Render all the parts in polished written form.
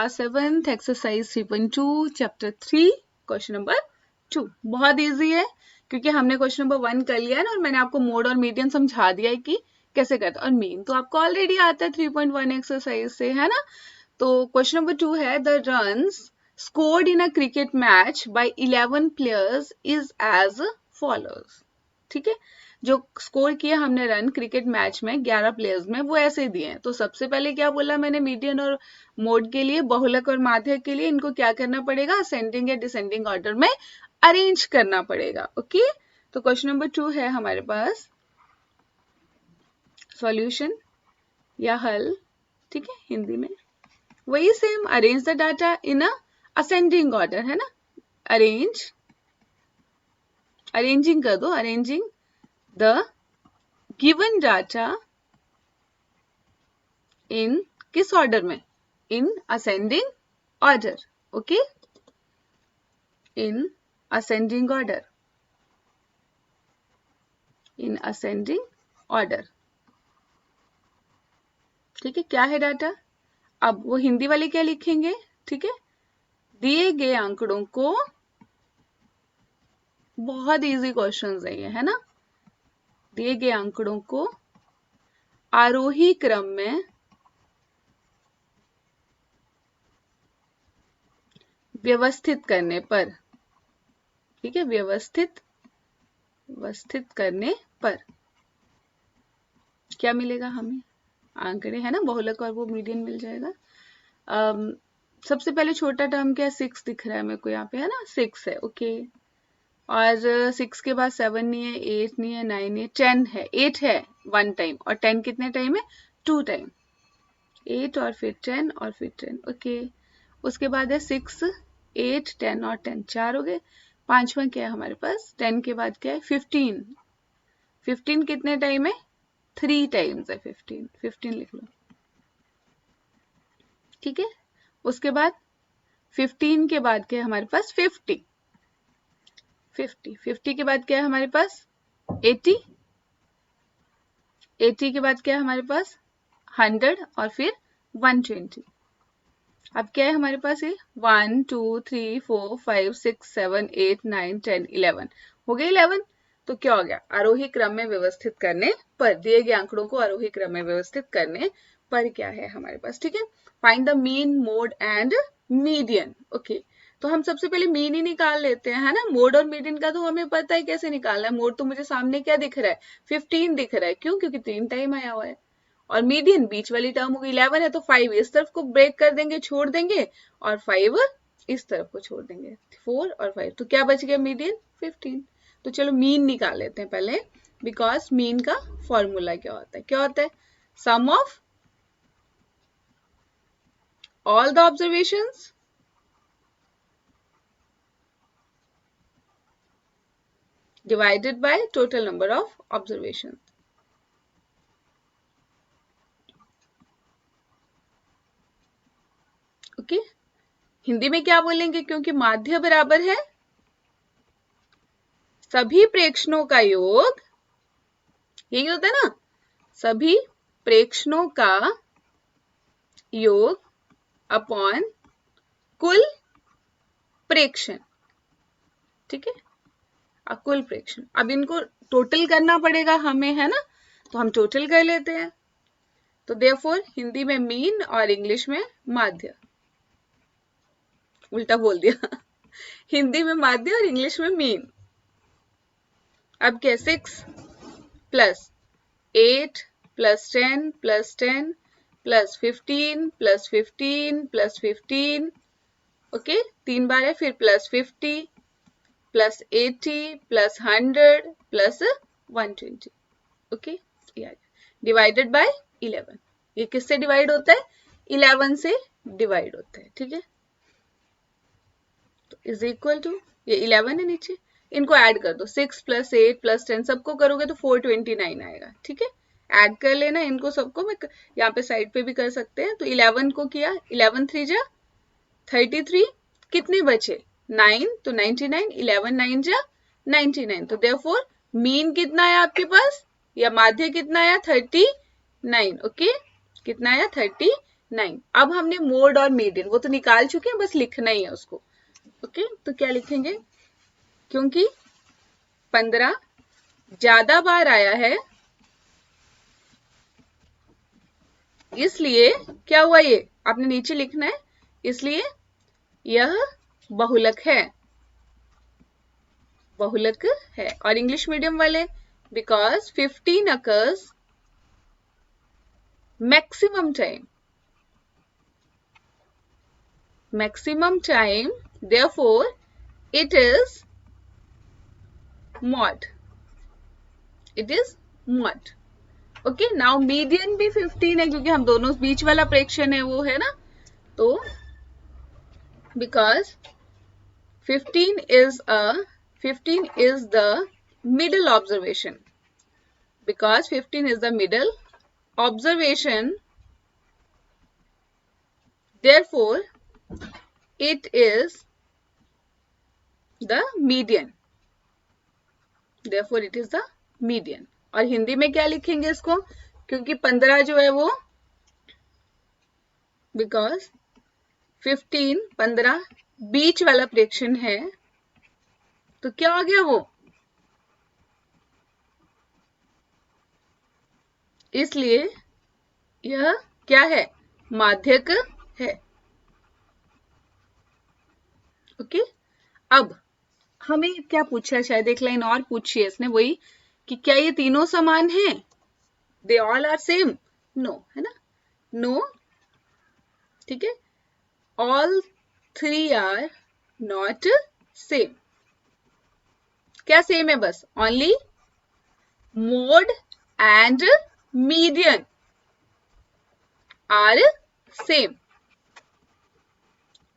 Class 7th exercise 3.2 chapter 3 question number 2। बहुत easy है क्योंकि हमने क्वेश्चन नंबर 1 कर लिया है ना, और मैंने आपको मोड और मीडियन समझा दिया है कि कैसे करते हैं, और मीन तो आपको ऑलरेडी आता है 3.1 एक्सरसाइज से, है ना। तो क्वेश्चन नंबर 2 है the runs scored in a cricket match by 11 players is as follows. ठीक है, जो स्कोर किया हमने रन क्रिकेट मैच में 11 प्लेयर्स में, वो ऐसे दिए हैं। तो सबसे पहले क्या बोला मैंने, मीडियन और मोड के लिए, बहुलक और माध्यक के लिए इनको क्या करना पड़ेगा, असेंडिंग या डिसेंडिंग ऑर्डर में अरेंज करना पड़ेगा। ओके, तो क्वेश्चन नंबर 2 है हमारे पास सॉल्यूशन या हल। ठीक है, हिंदी में वही same, arrange the data in a ascending order, है ना। अरेंजिंग कर दो, arranging the given data in किस ऑर्डर में, in ascending order. Okay, in ascending order, in ascending order. ठीक है, क्या है डाटा, अब वो हिंदी वाले क्या लिखेंगे। ठीक है, दिए गए आंकड़ों को, बहुत इजी क्वेश्चंस है ये, है ना। दिए गए आंकड़ों को आरोही क्रम में व्यवस्थित करने पर, ठीक है, व्यवस्थित करने पर क्या मिलेगा हमें, आंकड़े, है ना, बहुलक और वो मीडियन मिल जाएगा। सबसे पहले छोटा टर्म क्या है, 6 दिख रहा है मेरे को यहाँ पे, है ना, 6 है। ओके, और 6 के बाद 7 नहीं है, 8 नहीं है, 9 नहीं है, 10 है, 8 है 1 टाइम, और 10 कितने टाइम है, 2 टाइम, 8 और फिर 10 और फिर 10। ओके, उसके बाद है 6, 8, 10 और 10, 4 हो गए। पांचवा क्या है हमारे पास, 10 के बाद क्या है, 15। 15 कितने टाइम है, 3 टाइम्स है 15, 15 लिख लो। ठीक है, उसके बाद 15 के बाद क्या है हमारे पास, 50। 50 के बाद क्या है हमारे पास, 80। 80 के बाद क्या है हमारे पास, 100 और फिर 120। अब क्या है हमारे पास, ये 1 2 3 4 5 6 7 8 9 10 11 हो गए 11। तो क्या हो गया, आरोही क्रम में व्यवस्थित करने पर, दिए गए आंकड़ों को आरोही क्रम में व्यवस्थित करने पर क्या है हमारे पास। ठीक है, find the mean, mode and median. Okay, तो हम सबसे पहले मीन ही निकाल लेते हैं, है ना। मोड और मीडियन का तो हमें पता है कैसे निकालना है। मोड तो मुझे सामने क्या दिख रहा है, 15 दिख रहा है, क्यों, क्योंकि 3 टाइम आया हुआ है। और मीडियन बीच वाली टर्म होगी, 11 है तो 5 इस तरफ को ब्रेक कर देंगे, छोड़ देंगे, और 5 इस तरफ को छोड़ देंगे, 4 और 5, तो क्या बच गया, मीडियन 15। तो चलो मीन निकाल लेते हैं पहले, बिकॉज मीन का फॉर्मूला क्या होता है, क्या होता है, sum of all the observations divided by total number of observations। Okay, Hindi में क्या बोलेंगे, क्योंकि माध्य बराबर है सभी प्रेक्षणों का योग, यही होता है ना, सभी प्रेक्षणों का योग अपॉन कुल प्रेक्षण। ठीक है, कुल प्रेक्षण, अब इनको टोटल करना पड़ेगा हमें, है ना, तो हम टोटल कर लेते हैं। तो देयरफॉर हिंदी में मीन और इंग्लिश में माध्य, उल्टा बोल दिया हिंदी में माध्य और इंग्लिश में मीन। अब क्या, 6 plus 8 plus 10 plus 10 plus 15 plus 15 plus 15, okay, 3 बार है, फिर plus 50 plus 80 plus 100 plus 120। Okay, divided by 11। ये किससे डिवाइड होता है, 11 से डिवाइड होता है। ठीक है, तो इज इक्वल टू, ये 11 है नीचे, इनको ऐड कर दो, 6 प्लस 8 प्लस 10 सबको करोगे तो 429 आएगा। ठीक है, ऐड कर लेना इनको सबको, मैं यहाँ पे साइड पे भी कर सकते हैं। तो 11 को किया, 11 3 जा 33, कितने बचे 9, तो 99, 11 9 जा 99, तो देयरफॉर मीन कितना है आपके पास, या माध्य कितना आया, 39। ओके, कितना आया, 39। 9। अब हमने मोड और मीडियन वो तो निकाल चुके हैं, बस लिखना ही है उसको। ओके, तो क्या लिखेंगे, क्योंकि 15 ज्यादा बार आया है इसलिए क्या हुआ, ये आपने नीचे लिखना है, इसलिए यह बहुलक है, बहुलक है। और इंग्लिश मीडियम वाले, because 15 occurs maximum time, therefore it is mod, okay. Now median भी 15 है, क्योंकि हम दोनों बीच वाला प्रेक्षण है वो है ना, तो because 15 is the middle observation, because 15 is the middle observation, therefore it is the median, और हिंदी में क्या लिखेंगे इसको, क्योंकि 15 जो है वो, बिकॉज 15 बीच वाला प्रेक्षण है, तो क्या हो गया वो, इसलिए यह क्या है, माध्यक है। ओके, अब हमें क्या पूछा है, शायद एक लाइन और पूछी है इसने, वही कि क्या ये तीनों समान हैं, they all are same, no, है ना, नो, ठीक है, ऑल 3 आर नॉट सेम। क्या सेम है, बस only mode and median are same.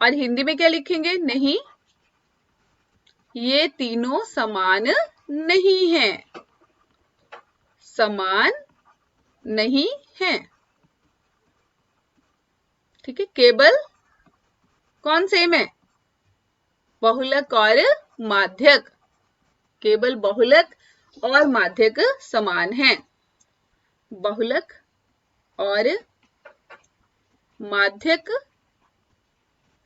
और हिंदी में क्या लिखेंगे, नहीं, ये तीनों समान नहीं है, समान नहीं है, ठीक है। केवल कौन सेम है, बहुलक और माध्यक, केवल बहुलक और माध्यक समान हैं, बहुलक और माध्यक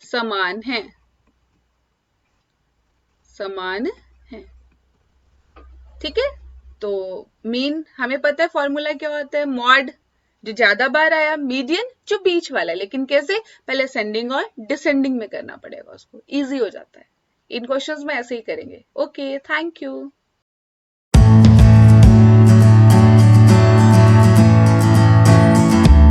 समान है, ठीक है। तो मीन हमें पता है फॉर्मूला क्या होता है, मॉड जो ज्यादा बार आया, मीडियन जो बीच वाला, लेकिन कैसे, पहले असेंडिंग और डिसेंडिंग में करना पड़ेगा उसको, इजी हो जाता है। इन क्वेश्चंस में ऐसे ही करेंगे। Okay, thank you.